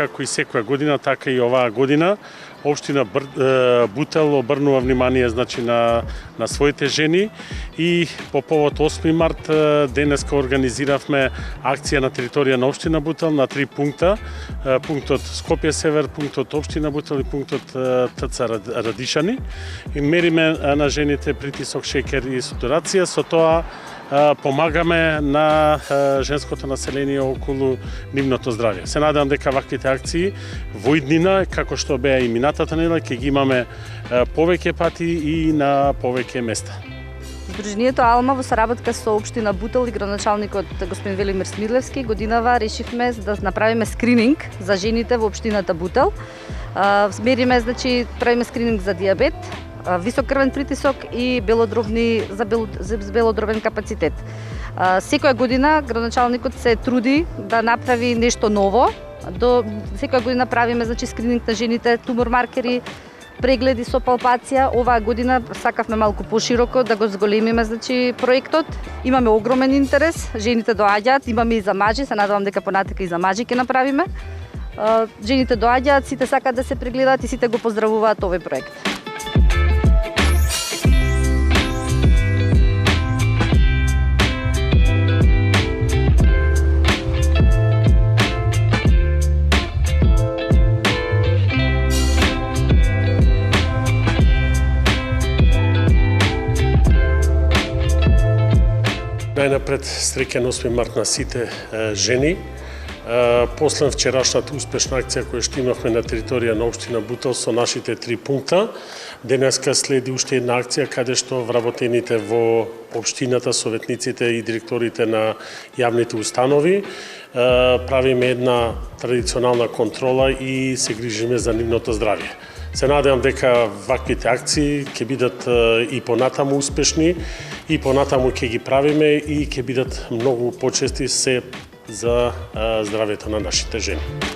како и секоја година, така и оваа година, општина Бутел обрнува внимание на своите жени и по повод 8 март денеска организиравме акција на територија на општина Бутел на 3 пункта. Пунктот Скопје Север, пунктот општина Бутел и пунктот ТЦ Радишани. И мериме на жените притисок, шекер и сатурација. Со тоа помагаме на женското население околу нивното здравје. Се надевам дека ваквите акции во иднина, како што беа и минатата недела, ќе ги имаме повеќе пати и на повеќе места. Сдруженијето Алма во соработка со општина Бутел и градоначалникот господин Велимир Смидлевски годинава решивме да направиме скрининг за жените во општината Бутел. Мериме, правиме скрининг за дијабет, висок крвен притисок и белодробен капацитет. Секоја година градоначалникот се труди да направи нешто ново. Секоја година правиме скрининг на жените, тумор маркери, прегледи со палпација. Оваа година сакавме малку пошироко да го зголемиме проектот. Имаме огромен интерес, жените доаѓаат, имаме и за мажи, се надевам дека понатака и за мажи ќе направиме. Жените доаѓаат, сите сакаат да се прегледаат и сите го поздравуваат овој проект. Најнапред среќен 8 март на сите жени. После вчерашната успешна акција која што имавме на територија на општина Бутел со нашите 3 пункта, денеска следи уште една акција каде што вработените во општината, советниците и директорите на јавните установи правиме една традиционална контрола и се грижиме за нивното здравје. Се надевам дека ваквите акции ќе бидат и понатаму успешни, и понатаму ќе ги правиме и ќе бидат многу почести се за здравјето на нашите жени.